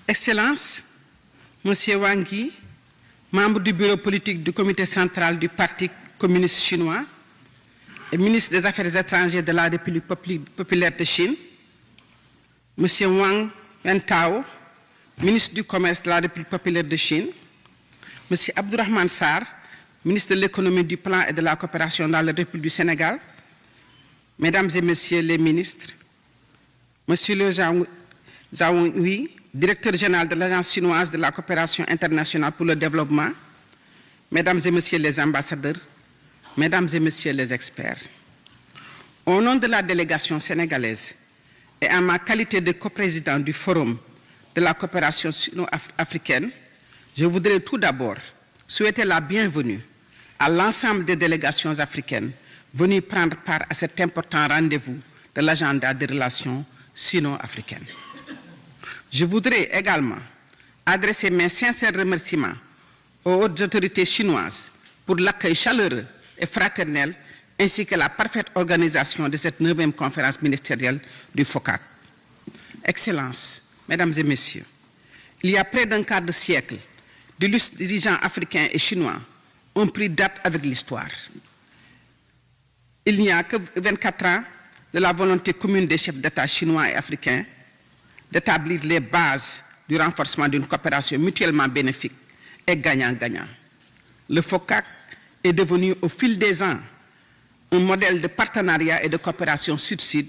Excellences, Monsieur Wang Yi, membre du bureau politique du comité central du Parti communiste chinois et ministre des Affaires étrangères de la République populaire de Chine, Monsieur Wang Wentao, ministre du Commerce de la République populaire de Chine, Monsieur Abdourahmane Sarr, ministre de l'économie, du plan et de la coopération dans la République du Sénégal, Mesdames et Messieurs les ministres, Monsieur Le Zhao Hui, directeur général de l'Agence chinoise de la coopération internationale pour le développement, Mesdames et Messieurs les ambassadeurs, Mesdames et Messieurs les experts. Au nom de la délégation sénégalaise et en ma qualité de coprésident du Forum de la coopération sino-africaine, je voudrais tout d'abord souhaiter la bienvenue à l'ensemble des délégations africaines venues prendre part à cet important rendez-vous de l'agenda des relations sino-africaines. Je voudrais également adresser mes sincères remerciements aux hautes autorités chinoises pour l'accueil chaleureux et fraternel ainsi que la parfaite organisation de cette 9e conférence ministérielle du FOCAC. Excellences, Mesdames et Messieurs, il y a près d'un quart de siècle, d'illustres dirigeants africains et chinois ont pris date avec l'histoire. Il n'y a que 24 ans de la volonté commune des chefs d'État chinois et africains d'établir les bases du renforcement d'une coopération mutuellement bénéfique et gagnant-gagnant. Le FOCAC est devenu au fil des ans un modèle de partenariat et de coopération sud-sud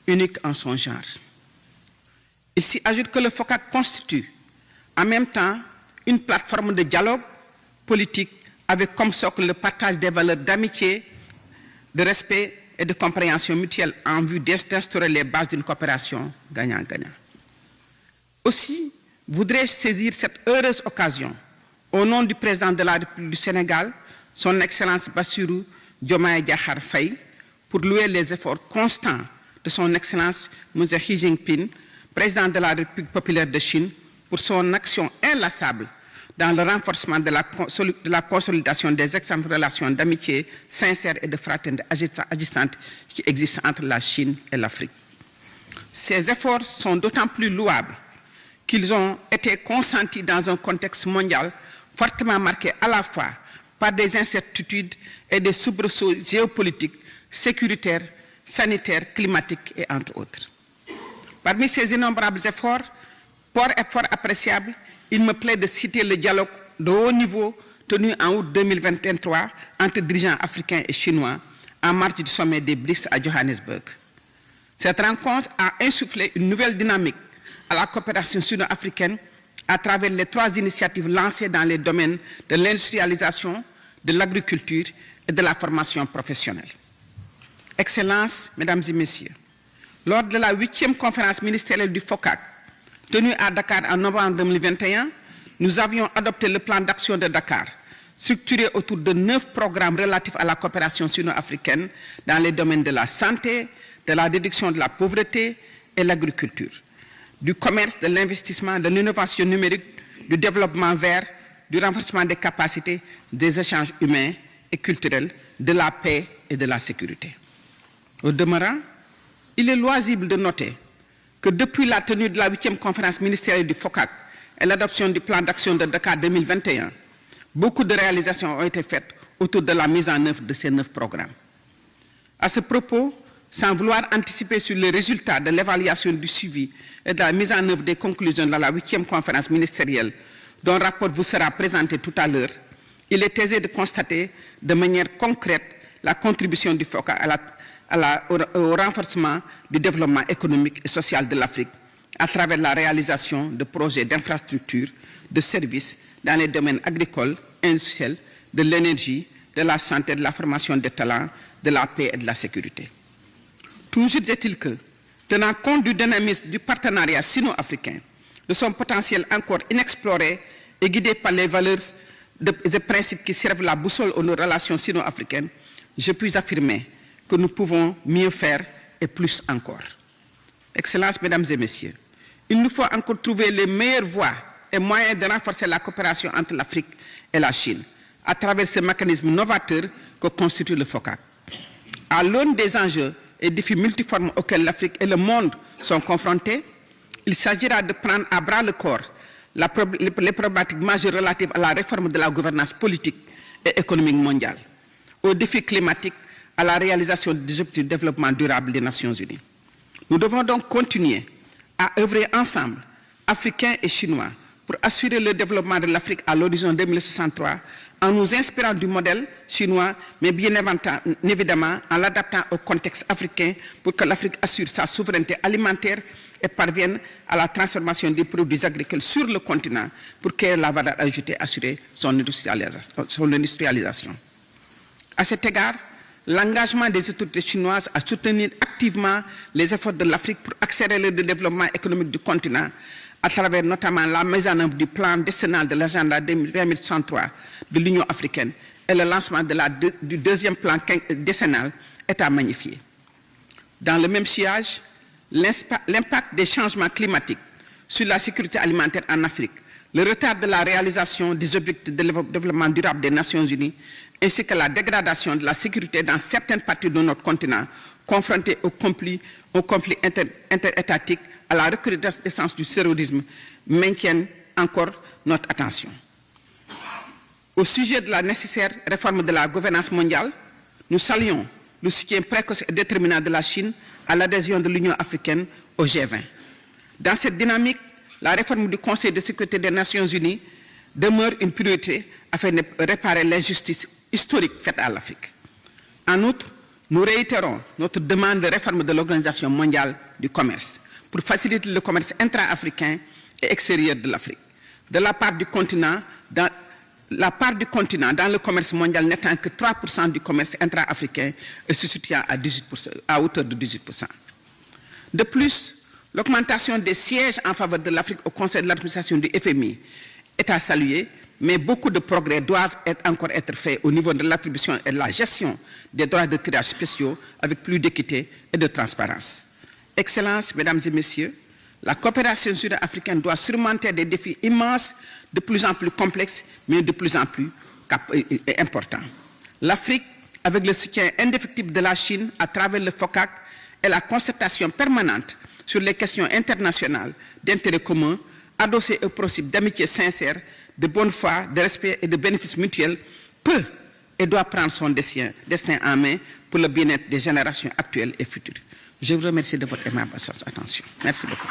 unique en son genre. Il s'y ajoute que le FOCAC constitue en même temps une plateforme de dialogue politique avec comme socle le partage des valeurs d'amitié, de respect et de compréhension mutuelle en vue d'instaurer les bases d'une coopération gagnant-gagnant. Aussi, voudrais-je saisir cette heureuse occasion, au nom du président de la République du Sénégal, son Excellence Bassirou Diomaye Diakhar Faye, pour louer les efforts constants de son Excellence M. Xi Jinping, président de la République populaire de Chine, pour son action inlassable dans le renforcement de la consolidation des excellentes relations d'amitié sincères et de fraternité agissantes qui existent entre la Chine et l'Afrique. Ces efforts sont d'autant plus louables qu'ils ont été consentis dans un contexte mondial fortement marqué à la fois par des incertitudes et des soubresauts géopolitiques, sécuritaires, sanitaires, climatiques et entre autres. Parmi ces innombrables efforts, fort appréciables, il me plaît de citer le dialogue de haut niveau tenu en août 2023 entre dirigeants africains et chinois en marge du sommet des BRICS à Johannesburg. Cette rencontre a insufflé une nouvelle dynamique à la coopération sino-africaine à travers les 3 initiatives lancées dans les domaines de l'industrialisation, de l'agriculture et de la formation professionnelle. Excellences, Mesdames et Messieurs, lors de la 8e conférence ministérielle du FOCAC, tenue à Dakar en novembre 2021, nous avions adopté le plan d'action de Dakar, structuré autour de 9 programmes relatifs à la coopération sino-africaine dans les domaines de la santé, de la réduction de la pauvreté et l'agriculture, du commerce, de l'investissement, de l'innovation numérique, du développement vert, du renforcement des capacités, des échanges humains et culturels, de la paix et de la sécurité. Au demeurant, il est loisible de noter que depuis la tenue de la 8e conférence ministérielle du FOCAC et l'adoption du plan d'action de Dakar 2021, beaucoup de réalisations ont été faites autour de la mise en œuvre de ces 9 programmes. À ce propos, sans vouloir anticiper sur les résultats de l'évaluation du suivi et de la mise en œuvre des conclusions de la 8e conférence ministérielle, dont le rapport vous sera présenté tout à l'heure, il est aisé de constater de manière concrète la contribution du FOCAC au renforcement du développement économique et social de l'Afrique à travers la réalisation de projets d'infrastructures, de services dans les domaines agricoles, industriels, de l'énergie, de la santé, de la formation des talents, de la paix et de la sécurité. Toujours est-il que, tenant compte du dynamisme du partenariat sino-africain, de son potentiel encore inexploré et guidé par les valeurs et principes qui servent la boussole aux relations sino-africaines, je puis affirmer que nous pouvons mieux faire et plus encore. Excellences, Mesdames et Messieurs, il nous faut encore trouver les meilleures voies et moyens de renforcer la coopération entre l'Afrique et la Chine à travers ce mécanisme novateur que constitue le FOCAC. À l'aune des enjeux et défis multiformes auxquels l'Afrique et le monde sont confrontés, il s'agira de prendre à bras le corps les problématiques majeures relatives à la réforme de la gouvernance politique et économique mondiale, aux défis climatiques, à la réalisation des objectifs de développement durable des Nations Unies. Nous devons donc continuer à œuvrer ensemble, Africains et Chinois, pour assurer le développement de l'Afrique à l'horizon 2063, en nous inspirant du modèle chinois, mais bien évidemment en l'adaptant au contexte africain pour que l'Afrique assure sa souveraineté alimentaire et parvienne à la transformation des produits agricoles sur le continent pour que la valeur ajoutée assurer son industrialisation. À cet égard, l'engagement des autorités chinoises à soutenir activement les efforts de l'Afrique pour accélérer le développement économique du continent, à travers notamment la mise en œuvre du plan décennal de l'agenda 2063 de l'Union africaine et le lancement du deuxième plan décennal, est à magnifier. Dans le même sillage, l'impact des changements climatiques sur la sécurité alimentaire en Afrique, le retard de la réalisation des objectifs de développement durable des Nations Unies, ainsi que la dégradation de la sécurité dans certaines parties de notre continent, confrontées au conflit interétatique, à la recrudescence du terrorisme, maintiennent encore notre attention. Au sujet de la nécessaire réforme de la gouvernance mondiale, nous saluons le soutien précoce et déterminant de la Chine à l'adhésion de l'Union africaine au G20. Dans cette dynamique, la réforme du Conseil de sécurité des Nations Unies demeure une priorité afin de réparer l'injustice historique faite à l'Afrique. En outre, nous réitérons notre demande de réforme de l'Organisation mondiale du commerce pour faciliter le commerce intra-africain et extérieur de l'Afrique. De la part du continent, dans le commerce mondial n'étant que 3% du commerce intra-africain et se situant à hauteur de 18%. De plus, l'augmentation des sièges en faveur de l'Afrique au Conseil de l'administration du FMI est à saluer, mais beaucoup de progrès doivent encore être faits au niveau de l'attribution et de la gestion des droits de tirage spéciaux avec plus d'équité et de transparence. Excellences, Mesdames et Messieurs, la coopération sud-africaine doit surmonter des défis immenses, de plus en plus complexes, mais de plus en plus importants. L'Afrique, avec le soutien indéfectible de la Chine à travers le FOCAC et la concertation permanente sur les questions internationales d'intérêt commun, adossée au principe d'amitié sincère, de bonne foi, de respect et de bénéfices mutuels, peut et doit prendre son destin en main pour le bien-être des générations actuelles et futures. Je vous remercie de votre aimable attention. Merci beaucoup.